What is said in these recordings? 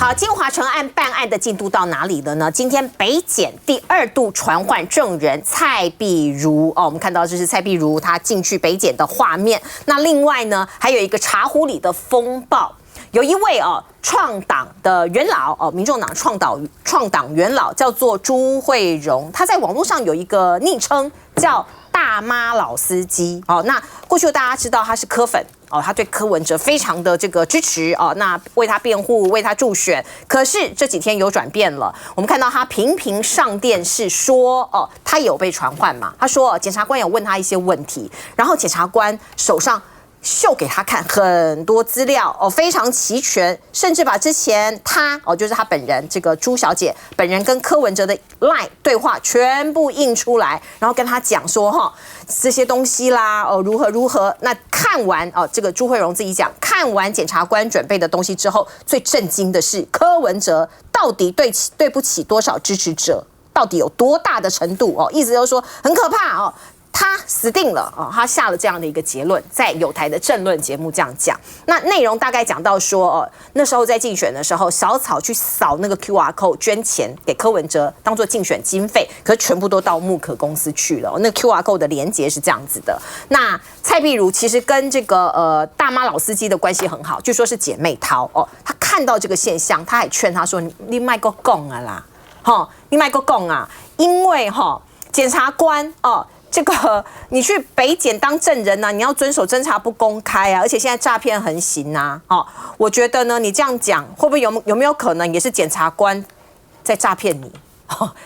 好，金华城案办案的进度到哪里了呢？今天北检第2度传唤证人蔡碧如我们看到这是蔡碧如她进去北检的画面。那另外呢，还有一个茶壶里的风暴，有一位创党的元老民众党创党元老叫做朱慧荣，他在网络上有一个昵称叫大妈老司机那过去大家知道他是柯粉他对柯文哲非常的这个支持那为他辩护，为他助选。可是这几天有转变了，我们看到他频频上电视说他有被传唤嘛？他说检察官有问他一些问题，然后检察官手上秀给他看很多资料非常齐全，甚至把之前他就是他本人这个朱小姐本人跟柯文哲的 LINE 对话全部印出来，然后跟他讲说这些东西啦如何。那看完这个朱慧荣自己讲，看完检察官准备的东西之后，最震惊的是柯文哲到底对不起多少支持者，到底有多大的程度意思就是说很可怕他死定了他下了这样的一个结论，在友台的政论节目这样讲。那内容大概讲到说那时候在竞选的时候，小草去扫那个 QR code 捐钱给柯文哲当做竞选经费，可是全部都到木可公司去了那个 QR code 的连结是这样子的。那蔡碧如其实跟这个大妈老司机的关系很好，据说是姐妹淘她看到这个现象，她还劝他说你卖个讲啊啦你卖个讲啊，因为检察官这个你去北检当证人你要遵守侦查不公开而且现在诈骗横行我觉得呢，你这样讲会不会有没有可能也是检察官在诈骗你？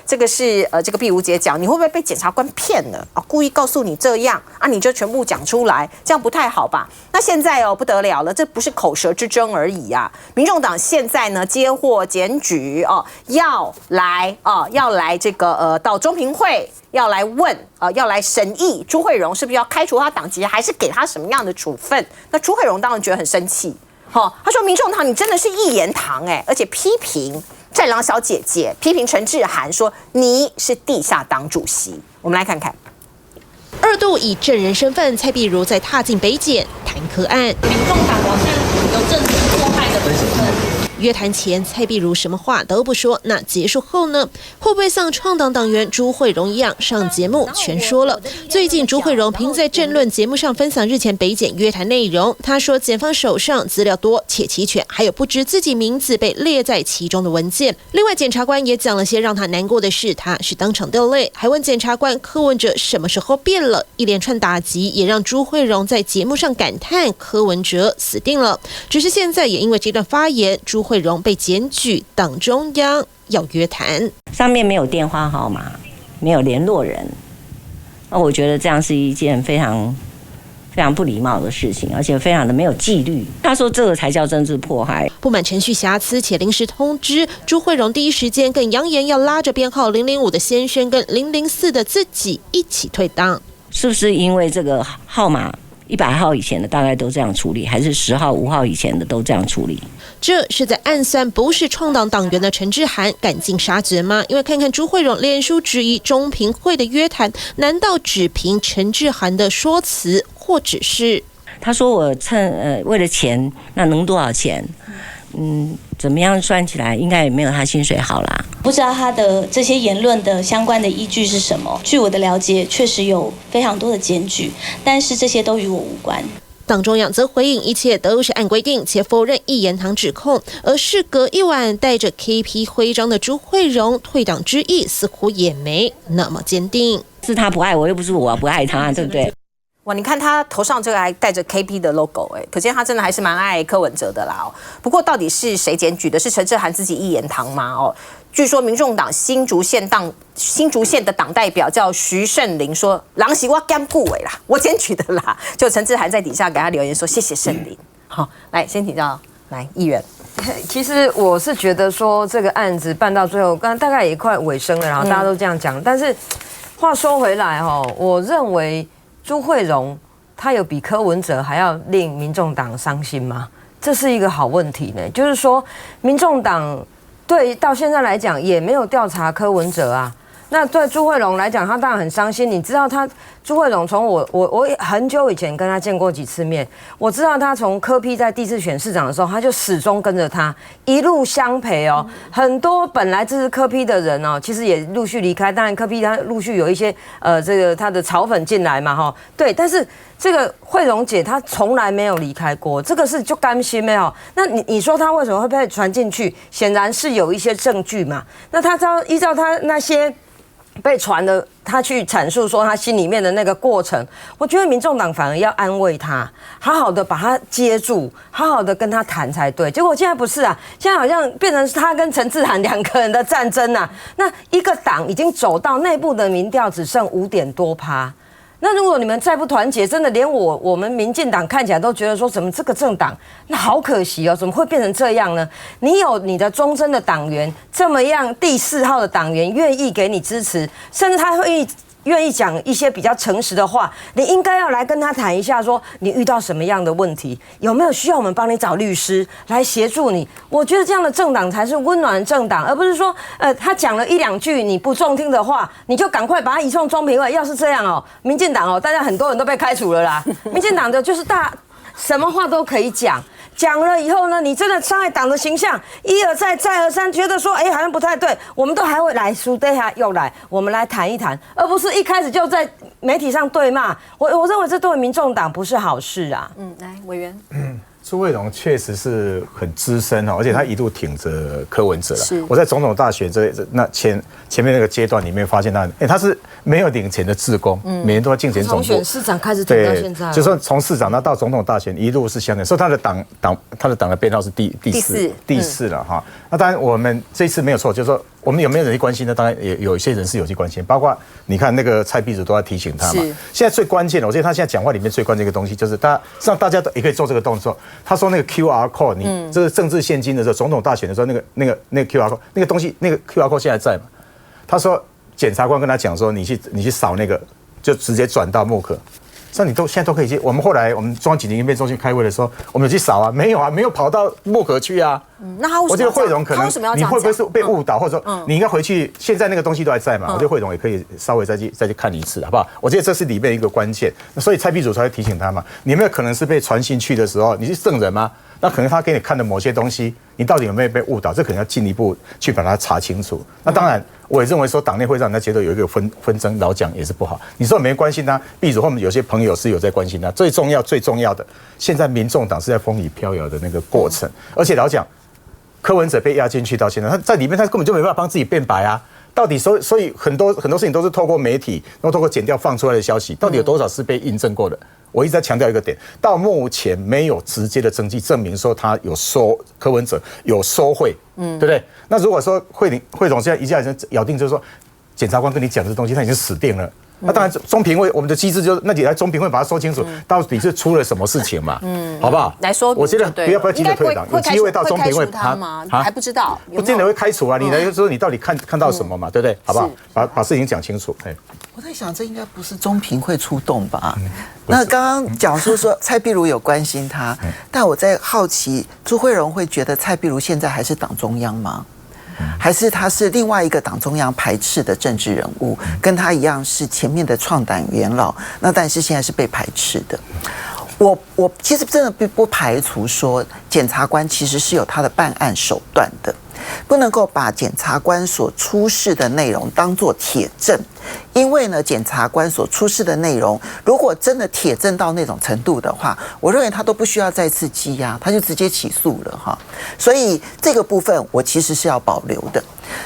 这个是这个碧如姐讲，你会不会被检察官骗了故意告诉你这样你就全部讲出来，这样不太好吧？那现在不得了了，这不是口舌之争而已民众党现在呢接获检举要来这个到中评会要来问要来审议朱慧荣是不是要开除他党籍，还是给他什么样的处分？那朱慧荣当然觉得很生气他说民众党你真的是一言堂而且批评战狼小姐姐，批评陈志涵说你是地下党主席。我们来看看2度以证人身份，蔡碧如在踏进北检谈柯案。民众党好像有证实迫害的部分。约谈前，蔡碧如什么话都不说，那结束后呢？会不会像创党党员朱慧荣一样上节目全说了？最近朱慧荣凭在政论节目上分享日前北检约谈内容，他说检方手上资料多且齐全，还有不知自己名字被列在其中的文件。另外，检察官也讲了些让他难过的事，他是当场掉泪，还问检察官柯文哲什么时候变了。一连串打击也让朱慧荣在节目上感叹柯文哲死定了。只是现在也因为这段发言，朱慧荣被检举党中央要约谈，上面没有电话号码，没有联络人，那我觉得这样是一件非常不礼貌的事情，而且非常的没有纪律。他说这个才叫政治迫害。不满程序瑕疵且临时通知，朱慧荣第一时间更扬言要拉着编号005的先生跟004的自己一起退党。是不是因为这个号码100号以前的大概都这样处理，还是10号、5号以前的都这样处理？这是在暗算不是创党党员的陈志涵赶尽杀绝吗？因为看看朱慧荣脸书质疑中评会的约谈，难道只凭陈志涵的说辞，或者是他说我为了钱，那能多少钱？怎么样算起来应该也没有他薪水好啦。不知道他的这些言论的相关的依据是什么？据我的了解，确实有非常多的检举，但是这些都与我无关。党中央则回应一切都是按规定，且否认一言堂指控。而事隔一晚，带着 KP 徽章的朱慧荣退党之意似乎也没那么坚定。是他不爱我，又不是我不爱他，对不对？哇，你看他头上这个还带着 KP 的 logo，可见他真的还是蛮爱柯文哲的啦。不过到底是谁检举的？是陈志涵自己一言堂吗？据说民众党新竹县的党代表叫徐胜林说：“狼是我干部委啦，我检举的啦。”就陈志涵在底下给他留言说：“谢谢胜林。”好，来先请教来议员。其实我是觉得说这个案子办到最后，大概也快尾声了，然后大家都这样讲。但是话说回来我认为朱慧荣他有比柯文哲还要令民众党伤心吗？这是一个好问题呢。就是说，民众党对到现在来讲也没有调查柯文哲啊。那对朱慧荣来讲，他当然很伤心。你知道朱慧荣从我很久以前跟他见过几次面，我知道他从柯 P 在第4选市长的时候，他就始终跟着他，一路相陪哦。很多本来支持柯 P 的人哦，其实也陆续离开。当然柯 P 他陆续有一些这个他的草粉进来嘛哈，对，但是这个慧荣姐她从来没有离开过，这个是就甘心没有。那你说她为什么会被传进去？显然是有一些证据嘛。那他依照他那些被传的，他去阐述说他心里面的那个过程，我觉得民众党反而要安慰他，好好的把他接住，好好的跟他谈才对。结果现在不是啊，现在好像变成是他跟陈志涵2个人的战争啊。那一个党已经走到内部的民调只剩5点多%。那如果你们再不团结，真的连我们民进党看起来都觉得说，怎么这个政党那好可惜哦，怎么会变成这样呢？你有你的忠贞的党员，这么样第4号的党员愿意给你支持，甚至他会愿意讲一些比较诚实的话，你应该要来跟他谈一下，说你遇到什么样的问题，有没有需要我们帮你找律师来协助你？我觉得这样的政党才是温暖的政党，而不是说，他讲了1、2句你不中听的话，你就赶快把他移送中评会。要是这样哦，民进党哦，大家很多人都被开除了啦。民进党的就是什么话都可以讲。讲了以后呢，你真的伤害党的形象，一而再再而三，觉得说，好像不太对，我们都还会来苏德哈又来，我们来谈一谈，而不是一开始就在媒体上对骂。我认为这对民众党不是好事啊。来委员。朱慧荣确实是很资深哦，而且他一度挺着柯文哲了。是我在总统大选那前面那个阶段里面发现他是没有领钱的志工，每年都要竞选总部。从选市长开始挺到现在，就说从市长到总统大选一路是相等，所以他的党的编号是第四了哈。那当然我们这次没有错，就是说我们有没有人去关心呢？当然也有一些人是有去关心，包括你看那个蔡壁如都在提醒他嘛。现在最关键的，我觉得他现在讲话里面最关键一个东西就是让大家也可以做这个动作。他说那个 QR code， 你这个政治现金的时候，总统大选的时候，那个 QR code 那个东西，那个 QR code 现在在嘛？他说检察官跟他讲说，你去扫那个，就直接转到木可。像你现在都可以去。我们后来中央紧急应变中心开会的时候，我们有去扫啊，没有啊，没有跑到木可去啊。那他我觉得慧荣可能你会不会是被误导，或者说你应该回去，现在那个东西都还在嘛？我觉得慧荣也可以稍微再去看一次，好不好？我觉得这是里面一个关键。所以蔡壁如才会提醒他嘛，你有没有可能是被传进去的时候，你是证人吗？那可能他给你看的某些东西，你到底有没有被误导？这可能要进一步去把它查清楚。那当然，我也认为说党内会让人家觉得有一个纷争，老讲也是不好。你说没关心他，壁如后面有些朋友是有在关心他。最重要的，现在民众党是在风雨飘摇的那个过程，而且老讲柯文哲被压进去到现在，他在里面他根本就没办法帮自己辩白啊。到底所以很多事情都是透过媒体，然后透过检调放出来的消息，到底有多少是被印证过的？我一直在强调一个点，到目前没有直接的证据证明说他有柯文哲有收贿，对不对？那如果说慧荣现在一下子咬定就是说，检察官跟你讲这东西，他已经死定了。那当然，中评会我们的机制就是，那你来中评会把它说清楚，到底是出了什么事情嘛？好不好？来说，我觉得不要急着退党，有机会到中评会他吗？还不知道，不见得会开除啊。你来说，你到底看到什么嘛？对不对？好不好？把事情讲清楚。我在想，这应该不是中评会出动吧？那刚刚讲说蔡壁如有关心他，但我在好奇，朱慧荣会觉得蔡壁如现在还是党中央吗？还是他是另外一个党中央排斥的政治人物，跟他一样是前面的创党元老，那但是现在是被排斥的。我其实真的不排除说，检察官其实是有他的办案手段的，不能够把检察官所出示的内容当作铁证，因为呢，检察官所出示的内容，如果真的铁证到那种程度的话，我认为他都不需要再次羁押，他就直接起诉了哈。所以这个部分我其实是要保留的。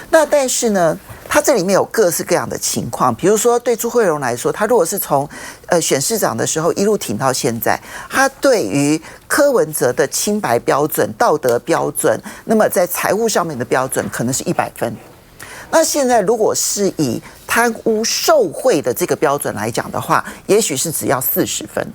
那但是呢，他这里面有各式各样的情况，比如说对朱慧荣来说，他如果是从选市长的时候一路挺到现在，他对于柯文哲的清白标准、道德标准，那么在财务上面的标准可能是100分。那现在如果是以贪污受贿的这个标准来讲的话，也许是只要40分。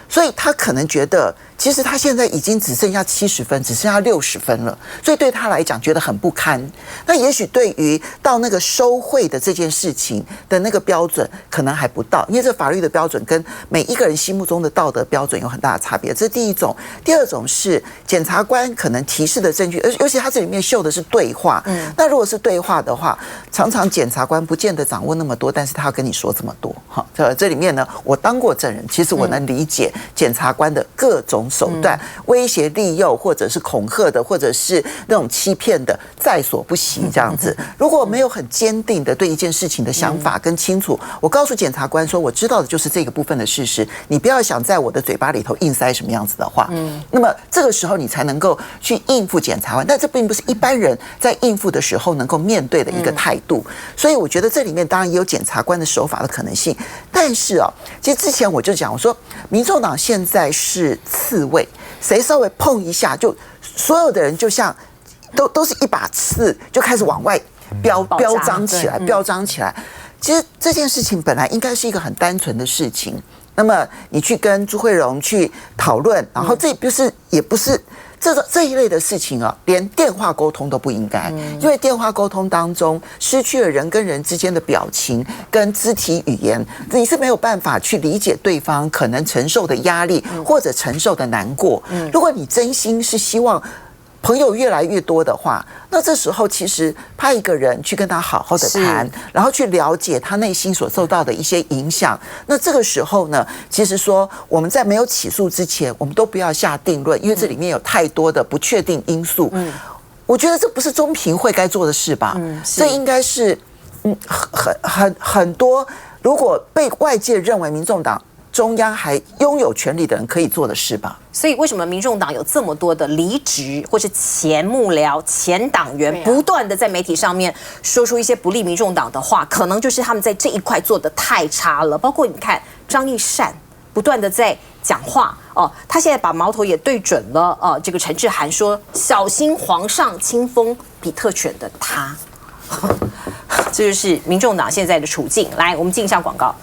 所以他可能觉得其实他现在已经只剩下70分，只剩下60分了，所以对他来讲觉得很不堪。那也许对于到那个收贿的这件事情的那个标准可能还不到，因为这法律的标准跟每一个人心目中的道德标准有很大的差别，这是第一种。第二种是检察官可能提示的证据，尤其他这里面秀的是对话，那如果是对话的话，常常检察官不见得掌握那么多，但是他要跟你说这么多。好，这里面呢，我当过证人，其实我能理解检察官的各种手段，威胁、利诱，或者是恐吓的，或者是那种欺骗的，在所不惜。这样子，如果没有很坚定的对一件事情的想法跟清楚，我告诉检察官说，我知道的就是这个部分的事实，你不要想在我的嘴巴里头硬塞什么样子的话，那么这个时候你才能够去应付检察官，但这并不是一般人在应付的时候能够面对的一个态度。所以我觉得这里面当然也有检察官的手法的可能性，但是其实之前我就讲，我说民众党现在是刺猬，谁稍微碰一下，就所有的人就像都是一把刺，就开始往外飙张起来，飙张起来。其实这件事情本来应该是一个很单纯的事情，那么你去跟朱慧荣去讨论，然后这也不是这一类的事情连电话沟通都不应该，因为电话沟通当中失去了人跟人之间的表情跟肢体语言，你是没有办法去理解对方可能承受的压力或者承受的难过。如果你真心是希望朋友越来越多的话，那这时候其实派一个人去跟他好好的谈，然后去了解他内心所受到的一些影响。那这个时候呢，其实说我们在没有起诉之前，我们都不要下定论，因为这里面有太多的不确定因素。我觉得这不是中评会该做的事吧？这应该是很多，如果被外界认为民众党中央还拥有权力的人可以做的事吧。所以为什么民众党有这么多的离职或是前幕僚、前党员不断的在媒体上面说出一些不利民众党的话，可能就是他们在这一块做的太差了。包括你看张义善不断的在讲话他现在把矛头也对准了这个陈志涵，说小心皇上亲封比特犬的他。这就是民众党现在的处境。来，我们进一下广告。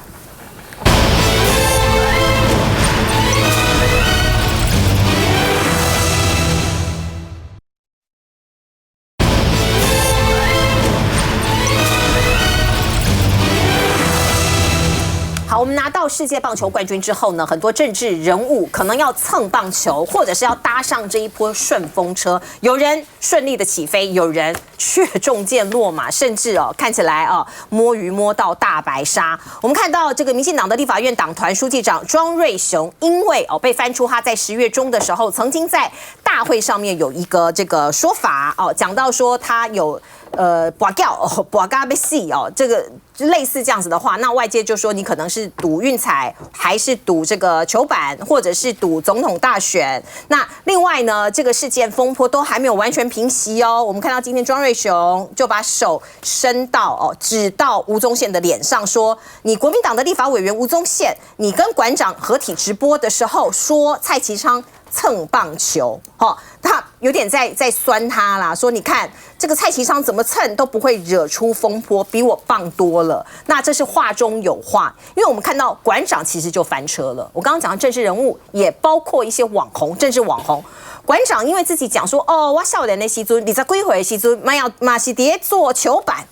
好，我们拿到世界棒球冠军之后呢，很多政治人物可能要蹭棒球，或者是要搭上这一波顺风车。有人顺利的起飞，有人却中箭落马，甚至看起来摸鱼摸到大白鲨。我们看到这个民进党的立法院党团书记长庄瑞雄，因为被翻出他在10月中的时候，曾经在大会上面有一个这个说法讲到说他有拔嘎被戏这个类似这样子的话，那外界就说你可能是赌运彩，还是赌这个球板，或者是赌总统大选。那另外呢，这个事件风波都还没有完全平息我们看到今天庄瑞雄就把手伸到指到吴宗宪的脸上，说你国民党的立法委员吴宗宪，你跟馆长合体直播的时候说蔡其昌蹭棒球，他有点在酸他啦，说你看这个蔡其昌怎么蹭都不会惹出风波，比我棒多了。那这是话中有话，因为我们看到馆长其实就翻车了。我刚刚讲的政治人物也包括一些网红，政治网红。馆长因为自己讲说，我少年的时阵，20几岁的时阵，嘛是在做球板，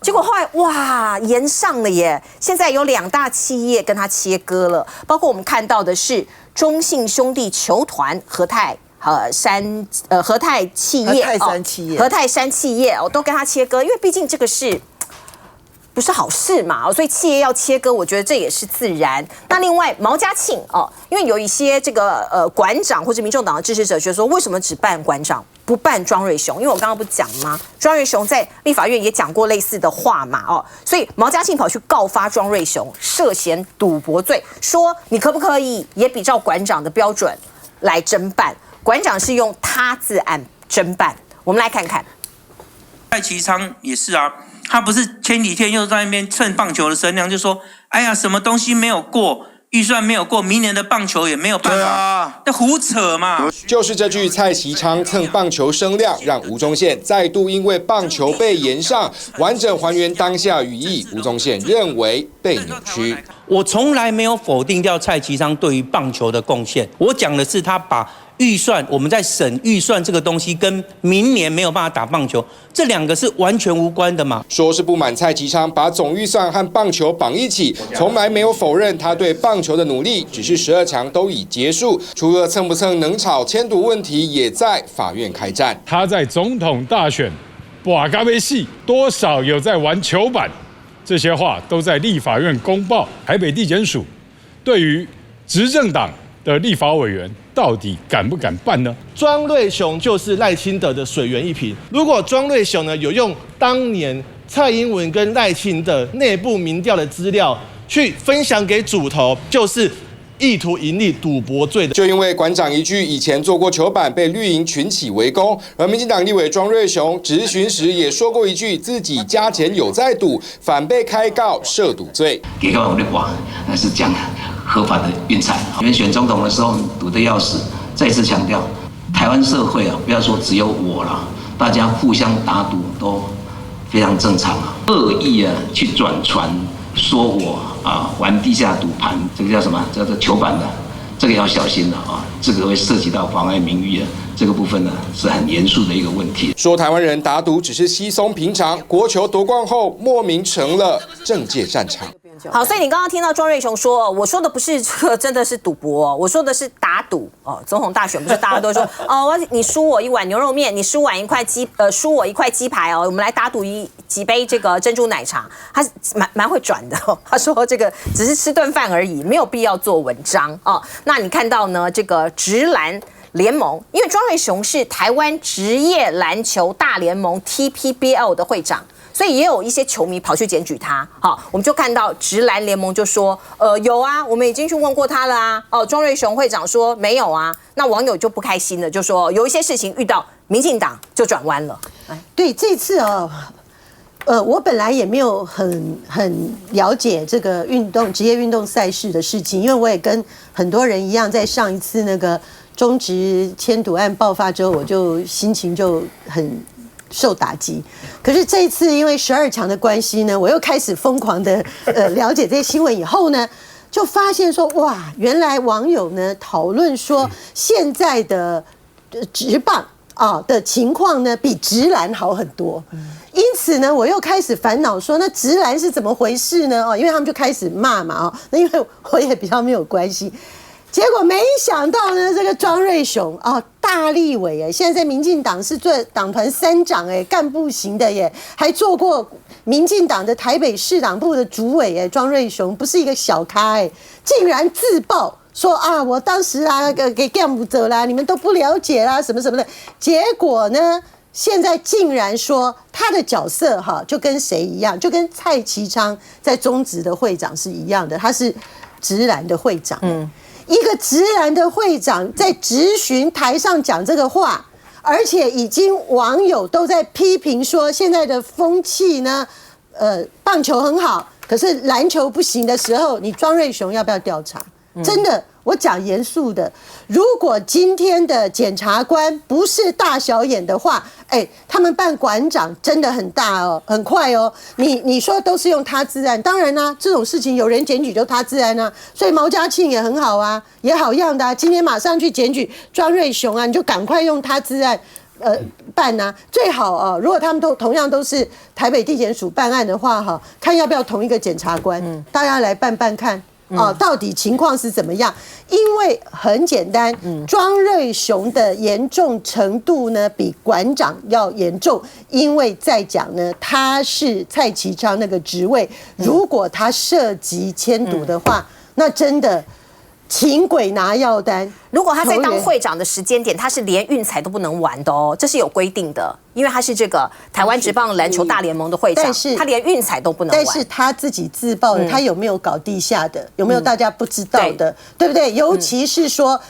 结果后来哇延上了耶！现在有2大企业跟他切割了，包括我们看到的是中信兄弟球团、和泰企业、和泰山企业都跟他切割，因为毕竟这个是不是好事嘛，所以企业要切割，我觉得这也是自然。那另外毛家庆因为有一些这个馆长或者民众党的支持者觉得说，为什么只办馆长不办庄瑞雄？因为我刚刚不讲吗？庄瑞雄在立法院也讲过类似的话嘛所以毛家庆跑去告发庄瑞雄涉嫌赌博罪，说你可不可以也比照馆长的标准来侦办？馆长是用他字案侦办，我们来看看。蔡其昌也是他不是前几天又在那边蹭棒球的声量，就说哎呀什么东西没有过，预算没有过，明年的棒球也没有办法，那胡扯嘛！就是这句蔡其昌蹭棒球声量，让吴宗宪再度因为棒球被延上，完整还原当下语义。吴宗宪认为被扭曲。我从来没有否定掉蔡其昌对于棒球的贡献，我讲的是他把预算，我们在审预算这个东西，跟明年没有办法打棒球，这两个是完全无关的嘛？说是不满蔡其昌把总预算和棒球绑一起，从来没有否认他对棒球的努力，只是12强都已结束，除了蹭不蹭能吵迁赌问题，也在法院开战。他在总统大选，哇咖啡戏多少有在玩球板，这些话都在立法院公报。台北地检署对于执政党的立法委员到底敢不敢办呢？庄瑞雄就是赖清德的水源一瓶。如果庄瑞雄呢有用当年蔡英文跟赖清德内部民调的资料去分享给主头，就是意图盈利赌博罪的。就因为馆长一句以前做过球板被绿营群起围攻，而民进党立委庄瑞雄质询时也说过一句自己家钱有在赌，反被开告涉赌罪。给到我的话，那是讲合法的运财。因为选总统的时候赌得要死，再次强调，台湾社会啊，不要说只有我了，大家互相打赌都非常正常啊。恶意啊去转传说我玩地下赌盘，这个叫什么？叫做球板的，这个要小心了啊！这个会涉及到妨碍名誉的。这个部分呢是很严肃的一个问题。说台湾人打赌只是稀松平常，国球夺冠后莫名成了政界战场。好，所以你刚刚听到庄瑞雄说，我说的不是这个真的是赌博，我说的是打赌哦。总统大选不是大家都说哦，你输我一碗牛肉面，你输我一块鸡排哦，我们来打赌几杯这个珍珠奶茶。他蛮会转的哦，他说这个只是吃顿饭而已，没有必要做文章哦。那你看到呢这个直篮联盟，因为庄瑞雄是台湾职业篮球大联盟 TPBL 的会长。所以也有一些球迷跑去检举他，好，我们就看到直篮联盟就说，有啊，我们已经去问过他了啊，哦，庄瑞雄会长说没有啊，那网友就不开心了，就说有一些事情遇到民进党就转弯了。对，这次我本来也没有很了解这个职业运动赛事的事情，因为我也跟很多人一样，在上一次那个中职签赌案爆发之后，我就心情就很受打击。可是这一次因为12强的关系呢，我又开始疯狂的了解这些新闻以后呢，就发现说哇，原来网友呢讨论说现在的职棒的情况呢比直篮好很多。因此呢，我又开始烦恼说，那直篮是怎么回事呢？因为他们就开始骂嘛，那因为我也比较没有关系。结果没想到呢，这个庄瑞雄大立委哎，现在在民进党是做党团3长哎，干部型的耶，还做过民进党的台北市党部的主委哎，庄瑞雄不是一个小咖哎，竟然自爆说我当时给干部走啦，你们都不了解啦，什么什么的。结果呢，现在竟然说他的角色就跟谁一样，就跟蔡其昌在中职的会长是一样的，他是直篮的会长。一个直篮的会长在质询台上讲这个话，而且已经网友都在批评说，现在的风气呢，棒球很好，可是篮球不行的时候，你庄瑞雄要不要调查？真的，我讲严肃的，如果今天的检察官不是大小眼的话，他们办馆长真的很大哦，很快哦。你说都是用他自案，当然啦，这种事情有人检举就他自案啊，所以毛家庆也很好啊，也好样的啊。今天马上去检举庄瑞雄啊，你就赶快用他自案办啊，最好如果他们同样都是台北地检署办案的话看要不要同一个检察官，大家来办办看。到底情况是怎么样？因为很简单，庄瑞雄的严重程度呢，比馆长要严重。因为在讲呢，他是蔡其昌那个职位，如果他涉及签赌的话，那真的请鬼拿药单。如果他在当会长的时间点，他是连运彩都不能玩的哦，这是有规定的，因为他是这个台湾职棒篮球大联盟的会长，但是他连运彩都不能玩。但是他自己自曝的，他有没有搞地下的？有没有大家不知道的？对不对？尤其是说，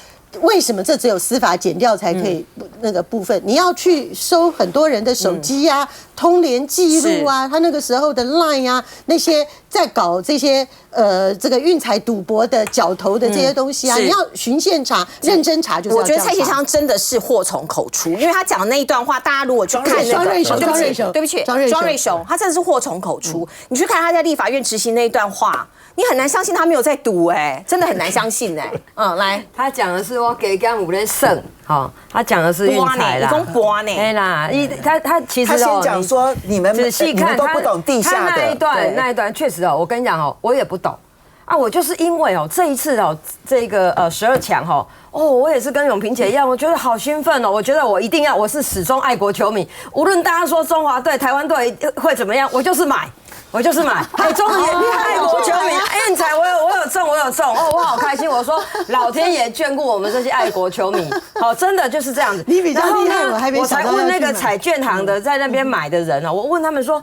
为什么这只有司法检调才可以？那个部分，你要去收很多人的手机啊、通联记录啊，他那个时候的 Line 啊，那些在搞这些这个运财赌博的角头的这些东西啊，你要循线查、认真查，就是要这样查。我觉得蔡其昌真的是祸从口出，因为他讲的那一段话，大家如果去看那个对不起，庄瑞雄，他真的是祸从口出。你去看他在立法院执行那一段话，你很难相信他没有在赌，真的很难相信来，他讲的是我给干五的胜，好，他讲的是运财啦，公博呢，对啦，他其实他先讲说你们仔细看都不懂地下的那一段确实我跟你讲我也不懂啊，我就是因为这一次这个12强我也是跟永平姐一样，我觉得好兴奋我觉得我一定要，我是始终爱国球迷，无论大家说中华队、台湾队会怎么样，我就是买。终于爱国球迷，运彩我有中我好开心。我说老天爷眷顾我们这些爱国球迷，真的就是这样子。你比较厉害，我还没想到。我才问那个彩券行的在那边买的人我问他们说，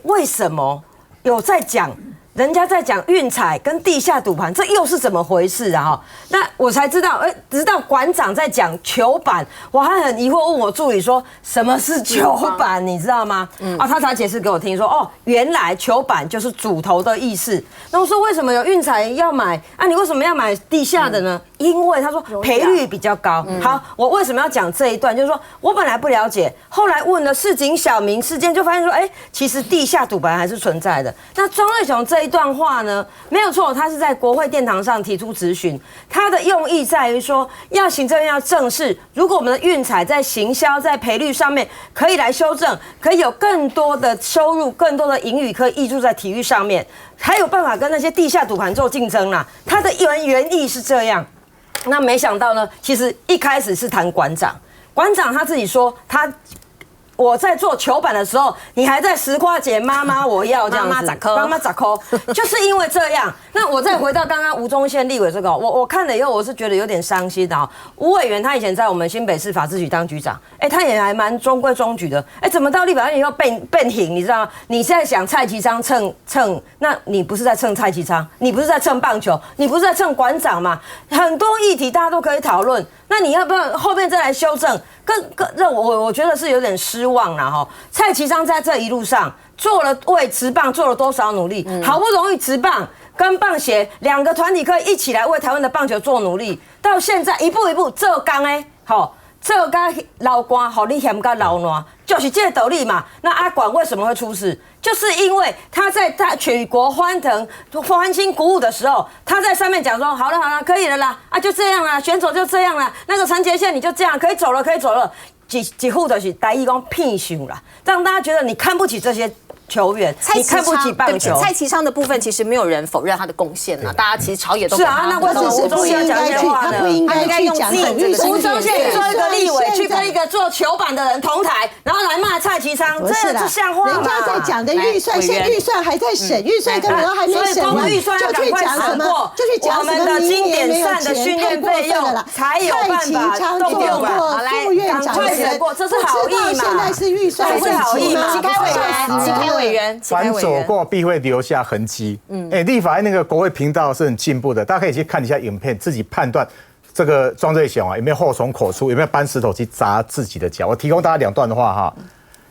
为什么有在讲？人家在讲运彩跟地下赌盘，这又是怎么回事啊？那我才知道，直到馆长在讲球板，我还很疑惑，问我助理说什么是球板，你知道吗？他才解释给我听说，原来球板就是主头的意思。那我说为什么有运彩要买啊？你为什么要买地下的呢？因为他说赔率比较高。好，我为什么要讲这一段？就是说我本来不了解，后来问了市井小民事件，就发现说，其实地下赌盘还是存在的。那庄瑞雄这一段话呢，没有错，他是在国会殿堂上提出质询，他的用意在于说，要行政院要正视，如果我们的运彩在行销、在赔率上面可以来修正，可以有更多的收入、更多的盈余可以挹注在体育上面，还有办法跟那些地下赌盘做竞争啦。他的原意是这样。那没想到呢，其实一开始是谈馆长他自己说我在做球板的时候，你还在实夸姐妈妈我要这样子，妈妈咋抠，就是因为这样。那我再回到刚刚吴宗宪立委这个，我看了以后，我是觉得有点伤心的吴委员他以前在我们新北市法制局当局长，他也还蛮中规中矩的，怎么到立法院以后变形，你知道吗？你现在想蔡其昌蹭，那你不是在蹭蔡其昌，你不是在蹭棒球，你不是在蹭馆长吗？很多议题大家都可以讨论，那你要不要后面再来修正？我觉得是有点失望啦蔡其昌在这一路上为职棒做了多少努力，好不容易职棒跟棒协两个团体可以一起来为台湾的棒球做努力，到现在一步一步做工做甲老官，好你嫌甲老烂，就是这个道理嘛。那阿管为什么会出事？就是因为他在举国欢欣鼓舞的时候，他在上面讲说，好了，可以了啦，就这样啦，选手就这样啦，那个陈杰宪你就这样，可以走了。几户就是台语讲骗秀啦，让大家觉得你看不起这些球员，你看不起棒球。蔡其昌的部分其实没有人否认他的贡献啦，大家其实朝野都是啊。那为什么吴宗宪讲这些话呢？他不应该去讲吴宗宪做一个立委去跟一个做球板的人同台，然后来骂蔡其昌，这像话吗？人家在讲的预算，现在预算还在审，预算根本都还没审完，预算要赶快审过，就去讲什么经典赛的训练费用才有办法动用吧？好来，赶快审过，这是好意嘛？现在是预算是好意嘛？启开委员。凡走过必会留下痕迹。立法院那个国会频道是很进步的，大家可以去看一下影片，自己判断这个庄瑞雄有没有祸从口出，有没有搬石头去砸自己的脚。我提供大家2段的话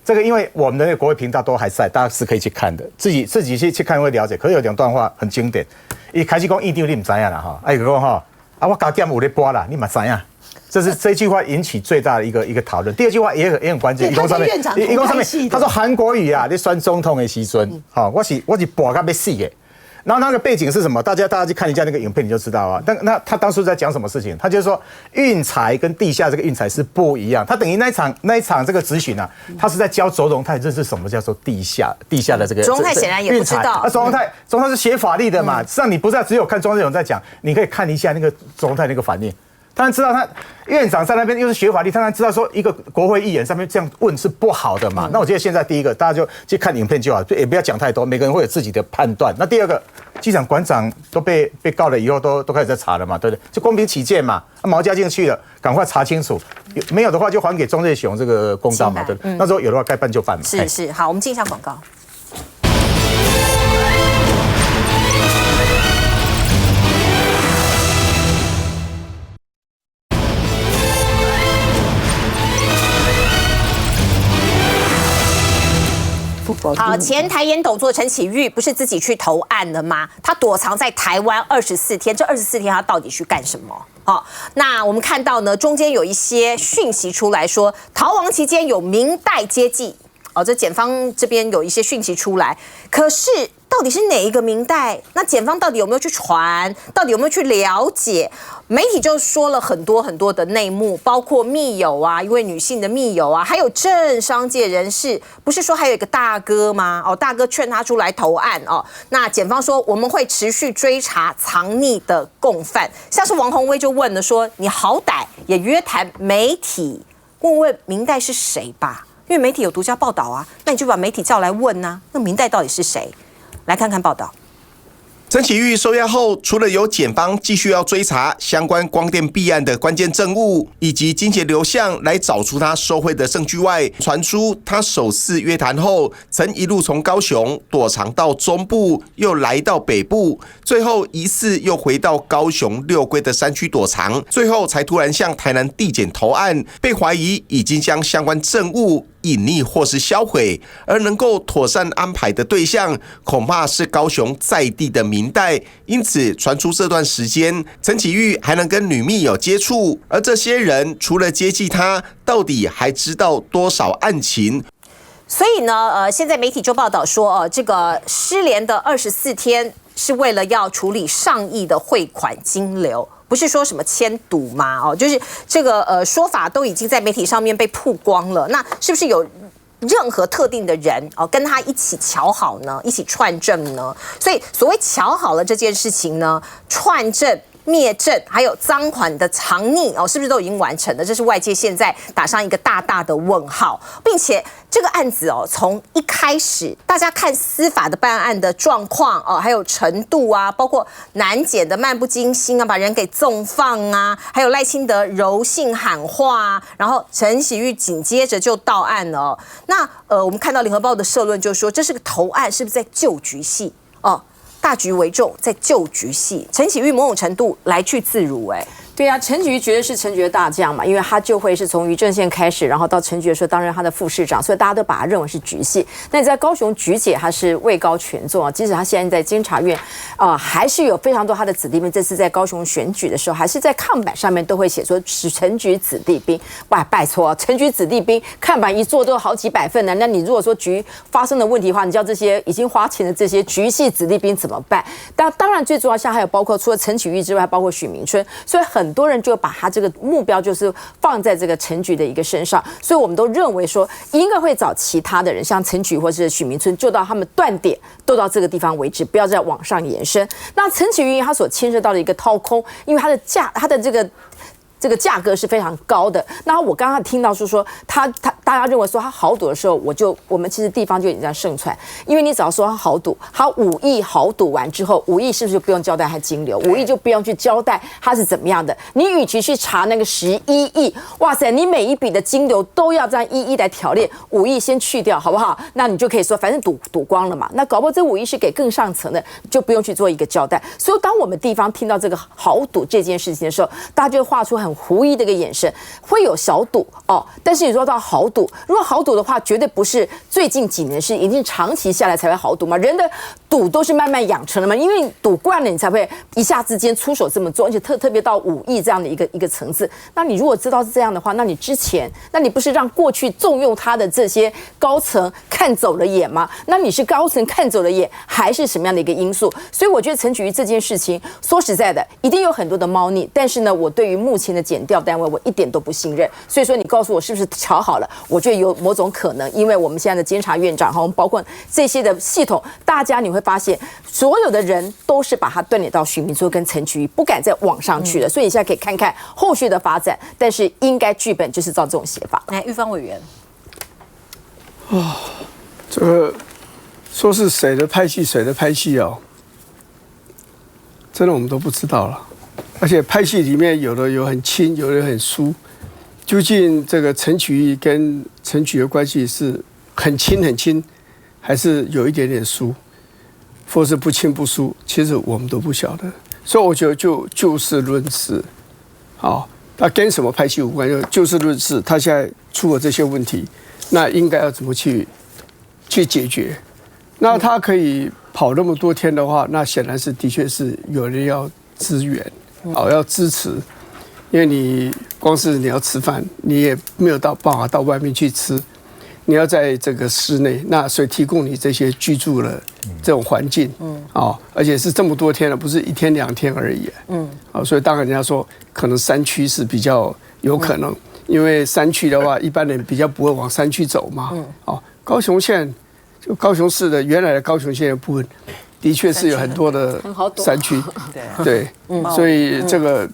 这个因为我们的那个国会频道都还在，大家是可以去看的，自己去看会了解。可是有2段话很经典，一开始讲议长你唔知影啦伊就讲我加减有咧播啦，你嘛知影。这句话引起最大的一个讨论。第2句话也很关键，他说韩国瑜你选总统的时阵，我是搏到要死的。然后那个背景是什么？大家去看一下那个影片你就知道啊。那他当初在讲什么事情？他就是说运财跟地下这个运财是不一样。他等于那一场这个质询他是在教周荣泰认识什么叫做地下的这个。周荣泰显然也不知道。周荣泰是学法律的嘛，实际上你不是只有看庄瑞雄在讲，你可以看一下那个周荣泰那个反应。当然知道他院长在那边又是学法律，当然知道说一个国会议员上面这样问是不好的嘛。那我觉得现在第一个大家就去看影片就好，也不要讲太多，每个人会有自己的判断。那第2个，机场馆长都被告了以后都开始在查了嘛，对不对？就公平起见嘛，毛家进去了，赶快查清楚，没有的话就还给庄瑞雄这个公道嘛，对不对？那时候有的话该办就办嘛。是，好，我们进一下广告。好，前台烟董座陈启玉不是自己去投案了吗？他躲藏在台湾24天，这24天他到底去干什么？好，那我们看到呢，中间有一些讯息出来说，逃亡期间有明代接济。哦，这检方这边有一些讯息出来，可是到底是哪一个明代？那检方到底有没有去传？到底有没有去了解？媒体就说了很多很多的内幕，包括密友啊，一位女性的密友啊，还有政商界人士，不是说还有一个大哥吗？哦，大哥劝他出来投案哦。那检方说我们会持续追查藏匿的共犯，像是王宏威就问了说，你好歹也约谈媒体，问问明代是谁吧。因为媒体有独家报道啊，那你就把媒体叫来问啊，那明代到底是谁？来看看报道。陈启玉收押后，除了有检方继续要追查相关光电弊案的关键证物以及金钱流向，来找出他受贿的证据外，传出他首次约谈后，曾一路从高雄躲藏到中部，又来到北部，最后疑似又回到高雄六龟的山区躲藏，最后才突然向台南地检投案，被怀疑已经将相关证物隐匿或是销毁，而能够妥善安排的对象，恐怕是高雄在地的明代。因此，传出这段时间，陈启玉还能跟女密友接触，而这些人除了接济他，到底还知道多少案情？所以呢，现在媒体就报道说，这个失联的24天是为了要处理上亿的汇款金流。不是说什么签赌吗？哦，就是这个说法都已经在媒体上面被曝光了。那是不是有任何特定的人哦跟他一起瞧好呢？一起串证呢？所以所谓瞧好了这件事情呢，串证、灭证还有赃款的藏匿哦，是不是都已经完成了？这是外界现在打上一个大大的问号，并且这个案子哦，从一开始大家看司法的办案的状况哦，还有程度啊，包括南检的漫不经心啊，把人给纵放啊，还有赖清德柔性喊话啊，然后陈启玉紧接着就到案了哦。那我们看到联合报的社论就说，这是个投案，是不是在救局戏哦？大局为重，在救局戏，陈启玉某种程度来去自如，对啊，陈菊绝对是陈菊的大将嘛，因为他就会是从于正宪开始，然后到陈菊的时候担任他的副市长，所以大家都把他认为是局系。那你在高雄菊姐他是位高权重啊，即使他现在在监察院还是有非常多他的子弟兵。这次在高雄选举的时候，还是在看板上面都会写说是陈菊子弟兵。拜托，陈菊子弟兵看板一做都有好几百份呢。那你如果说局发生的问题的话，你叫这些已经花钱的这些局系子弟兵怎么办？当然最主要像还有包括除了陈启玉之外，还包括许明春，所以很多人就把他这个目标就是放在这个陈菊的一个身上，所以我们都认为说应该会找其他的人，像陈菊或是许明春，就到他们断点都到这个地方为止，不要再往上延伸。那陈启玉他所牵涉到的一个掏空，因为他的这个价格是非常高的。那我刚刚听到说他大家认为说他豪赌的时候，我们其实地方就已经在盛传，因为你只要说他豪赌，他5亿豪赌完之后，5亿是不是就不用交代他金流？5亿就不用去交代他是怎么样的？你与其去查那个11亿，哇塞，你每一笔的金流都要这样一一来条列，5亿先去掉好不好？那你就可以说反正赌光了嘛。那搞不好这5亿是给更上层的，就不用去做一个交代。所以当我们地方听到这个豪赌这件事情的时候，大家就画出很狐疑的一个眼神，会有小赌哦，但是你说到豪赌，如果豪赌的话，绝对不是最近几年，是一定长期下来才会豪赌嘛。人的赌都是慢慢养成的嘛，因为你赌惯了，你才会一下之间出手这么做，而且特别到5亿这样的一个层次。那你如果知道是这样的话，那你之前，那你不是让过去纵用他的这些高层看走了眼吗？那你是高层看走了眼，还是什么样的一个因素？所以我觉得陈菊这件事情，说实在的，一定有很多的猫腻。但是呢，我对于目前的检调单位，我一点都不信任。所以说，你告诉我是不是瞧好了？我觉得有某种可能，因为我们现在的监察院长，我们包括这些的系统，大家你会发现，所有的人都是把它断点到许明春跟陈菊，不敢再往上去了。所以你现在可以看看后续的发展，但是应该剧本就是照这种写法。来，玉芳委员，这个说是谁的拍戏哦，真的我们都不知道了。而且拍戏里面有的有很亲，有的很疏。究竟这个陈启玉跟陈菊的关系是很亲，还是有一点点疏，或是不亲不疏？其实我们都不晓得。所以我觉得就事论事，好，他跟什么拍戏无关，就事论事。他现在出了这些问题，那应该要怎么去去解决。那他可以跑那么多天的话，那显然是的确是有人要支援，要支持，因为你光是你要吃饭，你也没有办法到外面去吃，你要在这个室内，那所以提供你这些居住的这种环境，而且是这么多天了，不是1天2天而已，所以当然人家说可能山区是比较有可能，因为山区的话，一般人比较不会往山区走嘛，高雄县就高雄市的原来的高雄县的部分，的确是有很多的山区，对，所以这个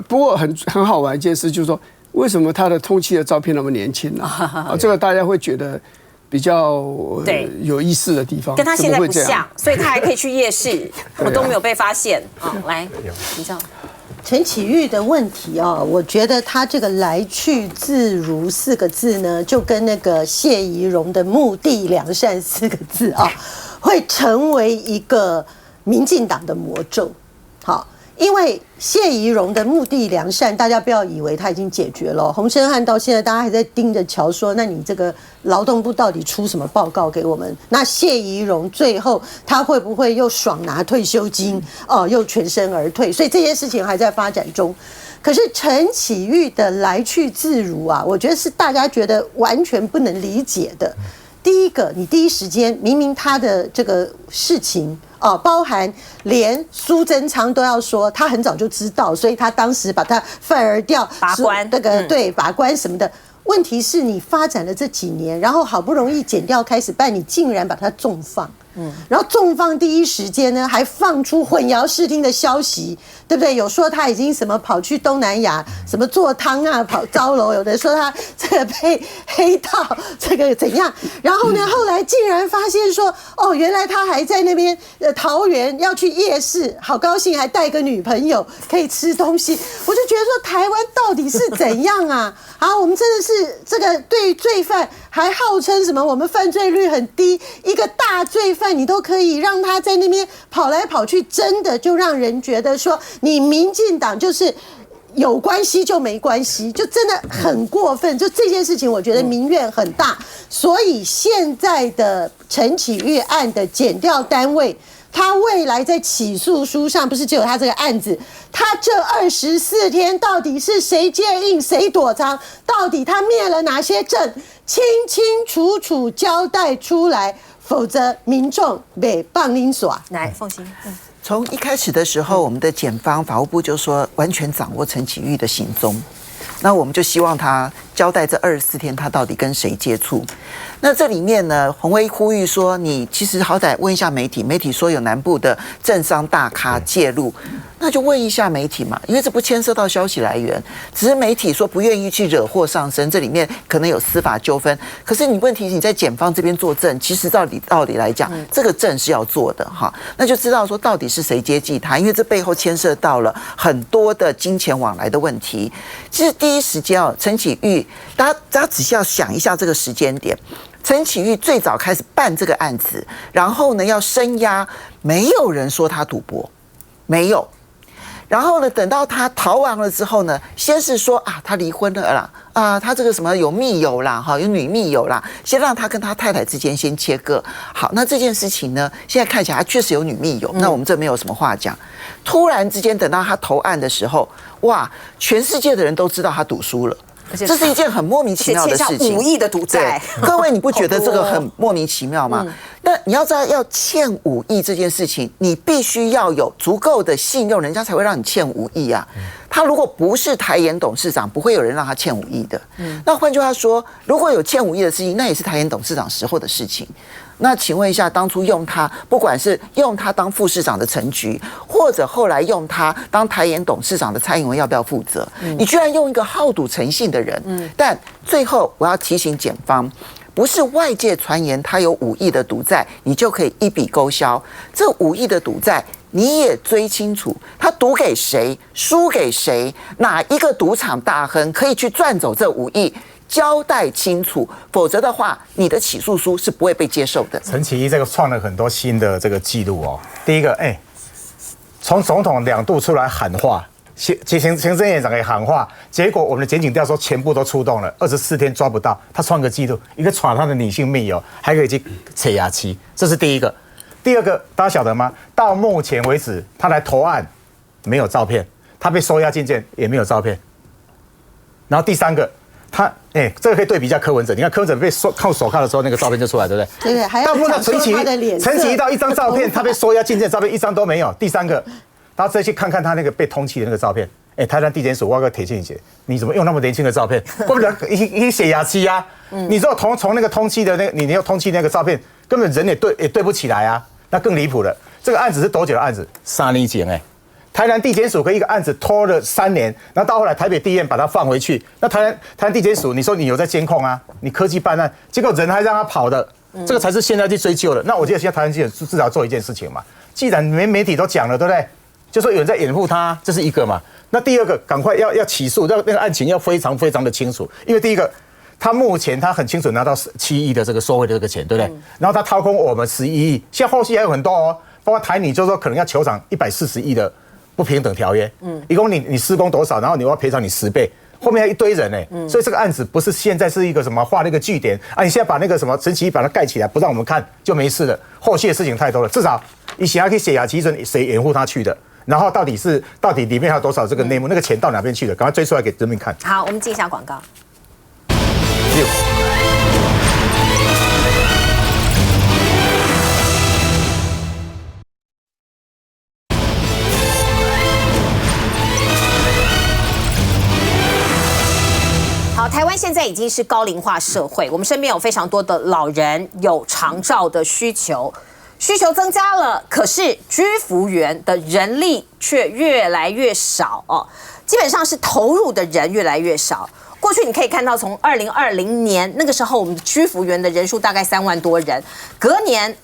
不过很好玩一件事就是说，为什么他的通缉的照片那么年轻呢？这个大家会觉得比较有意思的地方，跟他现在不像，所以他还可以去夜市，我都没有被发现啊。来，请教陈启玉的问题啊，我觉得他这个来去自如4个字呢，就跟那个谢宜容的目的良善4个字啊，会成为一个民进党的魔咒。好，因为谢宜容的目的良善，大家不要以为他已经解决了。洪申翰到现在大家还在盯着瞧，说那你这个劳动部到底出什么报告给我们？那谢宜容最后他会不会又爽拿退休金？又全身而退？所以这件事情还在发展中。可是陈启玉的来去自如啊，我觉得是大家觉得完全不能理解的。第一个，你第一时间明明他的这个事情包含连苏贞昌都要说他很早就知道，所以他当时把他范而调拔关，那个对拔关什么的。问题是你发展了这几年，然后好不容易检调开始办，你竟然把它纵放。然后纵放第一时间呢，还放出混淆视听的消息，对不对？有说他已经什么跑去东南亚，什么做汤啊，跑招楼，有的说他这个被黑道这个怎样，然后呢，后来竟然发现说，原来他还在那边桃园要去夜市，好高兴，还带个女朋友可以吃东西，我就觉得说台湾到底是怎样啊？我们真的是这个对于罪犯还号称什么我们犯罪率很低，一个大罪犯你都可以让他在那边跑来跑去，真的就让人觉得说你民进党就是有关系就没关系，就真的很过分。就这件事情我觉得民怨很大，所以现在的陈启玉案的检调单位，他未来在起诉书上不是只有他这个案子，他这24天到底是谁接应谁躲藏，到底他灭了哪些证，清清楚楚交代出来，否则民众被棒拎耍。来，凤馨，从一开始的时候，我们的检方法务部就说完全掌握陈启玉的行踪，那我们就希望他交代这24天他到底跟谁接触。那这里面呢，洪威呼吁说，你其实好歹问一下媒体，媒体说有南部的政商大咖介入，那就问一下媒体嘛，因为这不牵涉到消息来源，只是媒体说不愿意去惹祸上身，这里面可能有司法纠纷。可是你问题你在检方这边作证，其实道理来讲，这个证是要做的哈，那就知道说到底是谁接济他，因为这背后牵涉到了很多的金钱往来的问题。其实第一时间陈启玉，大家仔细要想一下这个时间点。陈启玉最早开始办这个案子，然后呢要声押，没有人说他赌博，没有。然后呢，等到他逃亡了之后呢，先是说他离婚了啦，他这个什么有密友啦，有女密友啦，先让他跟他太太之间先切割。好，那这件事情呢，现在看起来他确实有女密友，那我们这没有什么话讲。突然之间，等到他投案的时候，哇，全世界的人都知道他赌输了。这是一件很莫名其妙的事情，5亿的赌债，各位你不觉得这个很莫名其妙吗？那你要知道，要欠5亿这件事情，你必须要有足够的信用，人家才会让你欠5亿啊。他如果不是台研董事长，不会有人让他欠5亿的。那换句话说，如果有欠5亿的事情，那也是台研董事长时候的事情。那请问一下，当初用他，不管是用他当副市长的陈菊，或者后来用他当台研董事长的蔡英文，要不要负责？你居然用一个好赌成性的人，但最后我要提醒检方，不是外界传言他有5亿的赌债，你就可以一笔勾销。这5亿的赌债你也追清楚，他赌给谁，输给谁，哪一个赌场大亨可以去赚走这5亿？交代清楚，否则的话，你的起诉书是不会被接受的。陈启玉这个创了很多新的这个记录哦。第一个，从总统2度出来喊话，行政院长给喊话，结果我们的检警调说全部都出动了，24天抓不到，他创个纪录，一个闯他的女性密友，还可以去扯牙期，这是第一个。第二个，大家晓得吗？到目前为止，他来投案没有照片，他被收押进监也没有照片。然后第三个，他这个可以对比一下柯文哲，你看柯文哲被铐手铐的时候，那个照片就出来，对不对？对，还要讲说他的脸色。陈其到一张照片，他被收押进监的照片一张都没有。第三个。然后再去看看他那个被通缉的那个照片，台南地检署我有个铁线姐，你怎么用那么年轻的照片？不然一血牙期啊！你如果从那个通缉的那个，你要通缉那个照片，根本人也对不起来啊，那更离谱了。这个案子是多久的案子？3年前台南地检署跟一个案子拖了3年，然后到后来台北地院把它放回去。那台南地检署，你说你有在监控啊？你科技办案，结果人还让他跑的，这个才是现在去追究的。那我觉得现在台南地检署至少做一件事情嘛，既然媒体都讲了，对不对？就说有人在掩护他，这是一个嘛。那第二个，赶快要起诉，那个案情要非常非常的清楚。因为第一个，他目前他很清楚拿到7亿的这个收贿的这个钱，对不对？然后他掏空我们11亿，现在后续还有很多哦，包括台泥就是说可能要求偿140亿的不平等条约。一共你施工多少，然后你要赔偿你10倍，后面还一堆人所以这个案子不是现在是一个什么画那个据点啊，你现在把那个什么陈其仪把它盖起来，不让我们看就没事了。后续的事情太多了，至少以前还可以写其准谁掩护他去的。然后到底里面还有多少这个内幕？那个钱到哪边去了？赶快追出来给人民看。好，我们进一下广告。好，台湾现在已经是高龄化社会，我们身边有非常多的老人有长照的需求增加了，可是居服员的人力却越来越少哦，基本上是投入的人越来越少。过去你可以看到，从2020年那个时候，我们的居服员的人数大概3万多人，隔年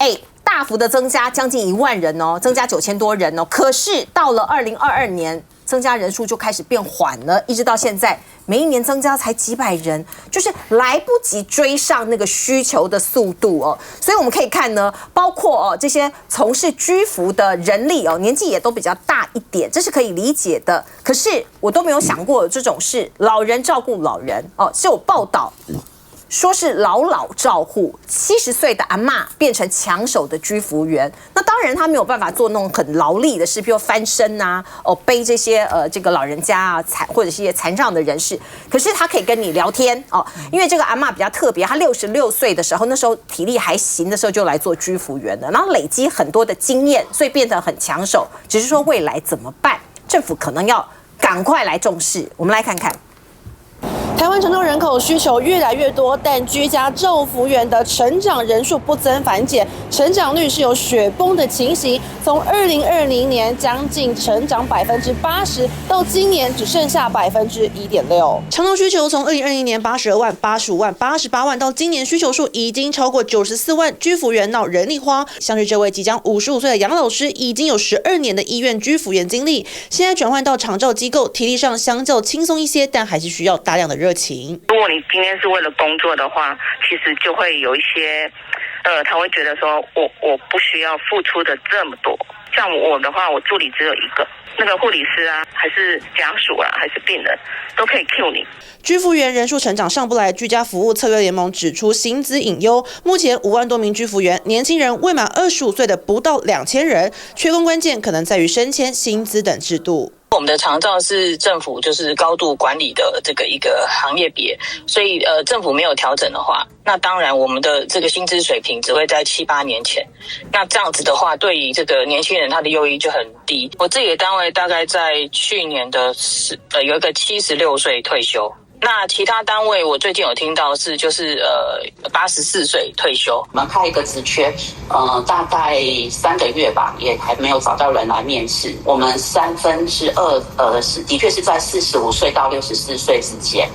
大幅的增加，将近1万人哦，增加9000多人哦。可是到了2022年，增加人数就开始变缓了，一直到现在，每一年增加才几百人，就是来不及追上那个需求的速度哦。所以我们可以看呢，包括这些从事居服的人力哦，年纪也都比较大一点，这是可以理解的。可是我都没有想过这种是老人照顾老人哦，是有报道说是老照护，70岁的阿嬷变成抢手的居服员。那当然他没有办法做那种很劳力的事，比如翻身啊，背这些这个老人家啊，或者是一些残障的人士。可是他可以跟你聊天哦，因为这个阿嬷比较特别，她66岁的时候，那时候体力还行的时候就来做居服员的，然后累积很多的经验，所以变得很抢手。只是说未来怎么办，政府可能要赶快来重视。我们来看看。台湾长照人口需求越来越多，但居家照服员的成长人数不增反减，成长率是有雪崩的情形。从2020年将近成长80%，到今年只剩下1.6%。长照需求从2020年82万、85万、88万，到今年需求数已经超过94万。居服员闹人力荒，像是这位即将55岁的杨老师，已经有12年的医院居服员经历，现在转换到长照机构，体力上相较轻松一些，但还是需要大量的热情。如果你今天是为了工作的话，其实就会有一些，他会觉得说我不需要付出的这么多。像我的话，我助理只有一个，那个护理师啊，还是家属啊，还是病人，都可以 Q 你。居服员人数成长上不来，居家服务策略联盟指出薪资隐忧。目前5万多名居服员，年轻人未满25岁的不到2000人，缺工关键可能在于升迁、薪资等制度。我们的长照是政府就是高度管理的这个一个行业别，所以政府没有调整的话，那当然我们的这个薪资水平只会在7-8年前。那这样子的话，对于这个年轻人他的诱因就很低。我自己的单位大概在去年的有一个76岁退休。那其他单位我最近有听到是就是84岁退休。我们开一个职缺，大概3个月吧，也还没有找到人来面试。我们2/3是的确是在45岁到64岁之间。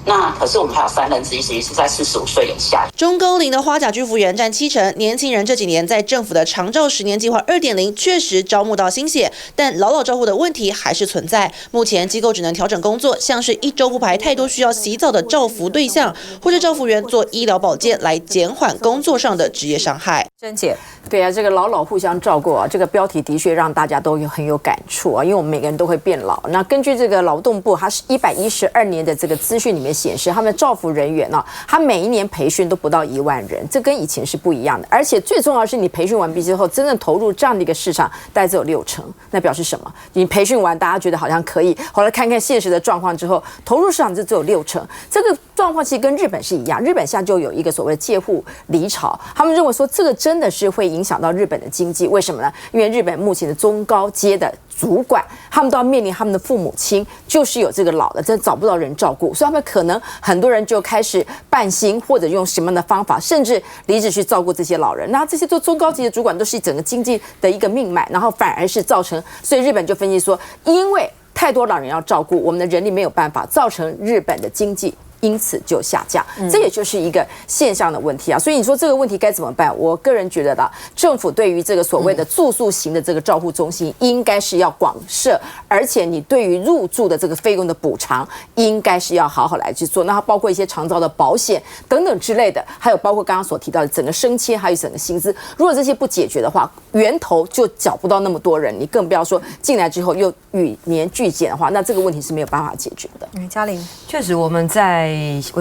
那可是我们还有1/3是在45岁以下。中高龄的花甲居服员占70%，年轻人这几年在政府的长照10年计划2.0确实招募到新血，但老照护的问题还是存在。目前机构只能调整工作，像是1周不排太多需要洗澡的照服对象，或者照服员做医疗保健来减缓工作上的职业伤害。珍姐，对啊，这个老互相照顾啊，这个标题的确让大家都很有感触啊，因为我们每个人都会变老。那根据这个劳动部，它是112年的这个资讯里面显示，他们照服人员呢，他每一年培训都不到1万人，这跟以前是不一样的。而且最重要的是，你培训完毕之后，真正投入这样的一个市场，大概只有60%。那表示什么？你培训完，大家觉得好像可以，后来看看现实的状况之后，投入市场就只有60%。这个状况其实跟日本是一样，日本现在就有一个所谓的借户离巢，他们认为说这个真的是会影响到日本的经济，为什么呢？因为日本目前的中高阶的主管，他们都要面临他们的父母亲就是有这个老的，真的找不到人照顾，所以他们可能很多人就开始半薪，或者用什么样的方法，甚至离职去照顾这些老人。那这些做中高级的主管都是整个经济的一个命脉，然后反而是造成，所以日本就分析说，因为太多老人要照顾，我们的人力没有办法，造成日本的经济因此就下降，这也就是一个现象的问题啊。所以你说这个问题该怎么办？我个人觉得啦，政府对于这个所谓的住宿型的这个照护中心，应该是要广设，而且你对于入住的这个费用的补偿，应该是要好好来去做。那它包括一些长照的保险等等之类的，还有包括刚刚所提到的整个升迁，还有整个薪资。如果这些不解决的话，源头就找不到那么多人，你更不要说进来之后又与年俱减的话，那这个问题是没有办法解决的。嘉玲，确实我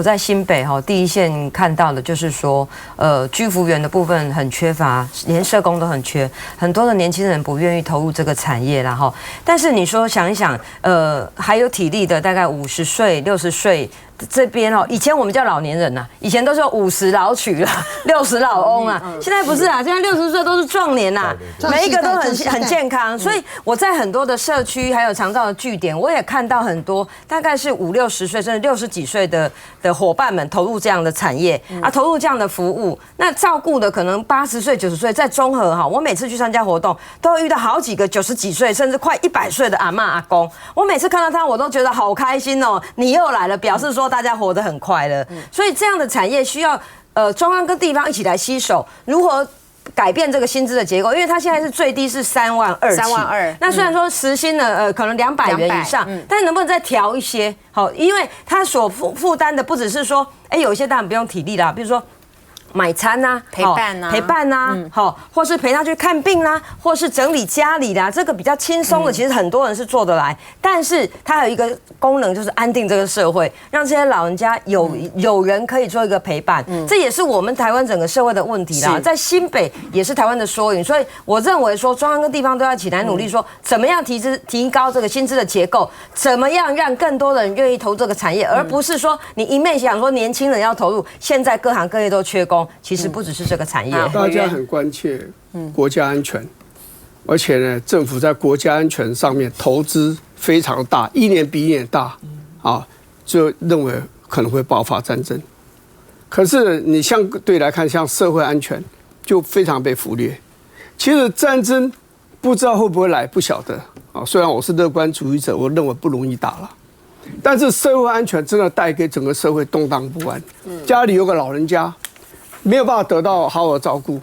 在新北第一线看到的就是说，居服员的部分很缺乏，连社工都很缺，很多的年轻人不愿意投入这个产业啦哈。但是你说想一想，还有体力的大概50岁、60岁。这边以前我们叫老年人呐，以前都是50老娶了，60老翁啊，现在不是啊，现在60岁都是壮年呐，每一个都很健康。所以我在很多的社区还有长照的据点，我也看到很多大概是50、60岁甚至60几岁的伙伴们投入这样的产业啊，投入这样的服务。那照顾的可能80岁、90岁，在中和我每次去参加活动，都会遇到好几个90几岁甚至快100岁的阿嬷阿公。我每次看到他，我都觉得好开心哦，你又来了，表示说大家活得很快乐。所以这样的产业需要中央跟地方一起来携手，如何改变这个薪资的结构？因为它现在是最低是3万2，3万2。那虽然说时薪呢，可能200元以上，但是能不能再调一些？因为它所负担的不只是说，有一些当然不用体力啦，比如说买餐啊，陪伴啊，或是陪他去看病啦，或是整理家里啦，这个比较轻松的，其实很多人是做得来。但是它还有一个功能，就是安定这个社会，让这些老人家有人可以做一个陪伴。这也是我们台湾整个社会的问题啦。在新北也是台湾的缩影，所以我认为说，中央跟地方都要一起来努力，说怎么样提高这个薪资的结构，怎么样让更多人愿意投这个产业，而不是说你一面想说年轻人要投入，现在各行各业都缺工。其实不只是这个产业，大家很关切国家安全，而且呢，政府在国家安全上面投资非常大，一年比一年大，就认为可能会爆发战争。可是你相对来看，像社会安全就非常被忽略。其实战争不知道会不会来，不晓得虽然我是乐观主义者，我认为不容易打了。但是社会安全真的带给整个社会动荡不安。家里有个老人家，没有办法得到好好的照顾，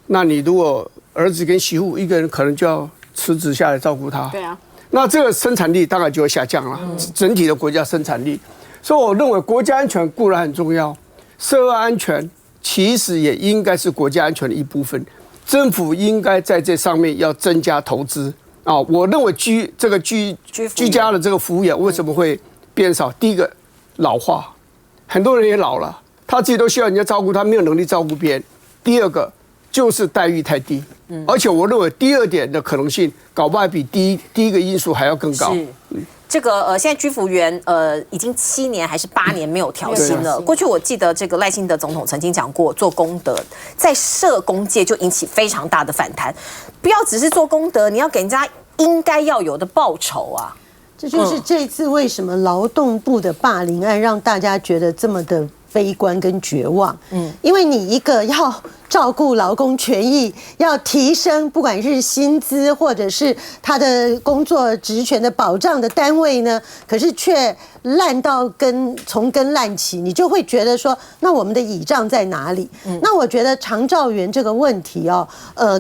那你如果儿子跟媳妇一个人可能就要辞职下来照顾他，对啊，那这个生产力当然就会下降了，整体的国家生产力。所以我认为国家安全固然很重要，社会安全其实也应该是国家安全的一部分，政府应该在这上面要增加投资我认为居家的这个服务业为什么会变少？第一个老化，很多人也老了。他自己都需要人家照顾，他没有能力照顾别人。第二个就是待遇太低，而且我认为第二点的可能性，搞不好比第一个因素还要更高。这个现在居服员已经7年还是8年没有调薪了。过去我记得这个赖清德总统曾经讲过，做功德在社工界就引起非常大的反弹。不要只是做功德，你要给人家应该要有的报酬啊。这就是这次为什么劳动部的霸凌案让大家觉得这么的悲观跟绝望。因为你一个要照顾劳工权益，要提升不管是薪资或者是他的工作职权的保障的单位呢，可是却烂到从根烂起，你就会觉得说，那我们的倚仗在哪里？那我觉得长照员这个问题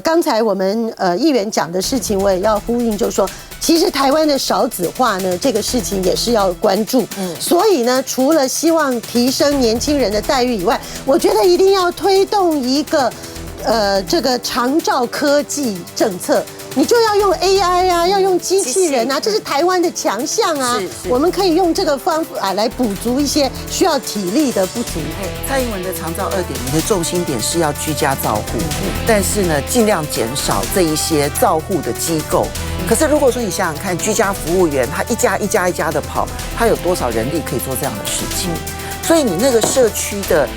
刚才我们议员讲的事情，我也要呼应，就是说，其实台湾的少子化呢，这个事情也是要关注。所以呢，除了希望提升年轻人的待遇以外，我觉得一定要推动一个这个长照科技政策，你就要用 AI 啊，要用机器人啊，这是台湾的强项啊。我们可以用这个方法来补足一些需要体力的不足。蔡英文的长照2.0的重心点是要居家照护，但是呢，尽量减少这一些照护的机构。可是如果说你想想看，居家服务员他一家一家的跑，他有多少人力可以做这样的事情？所以你那个社区的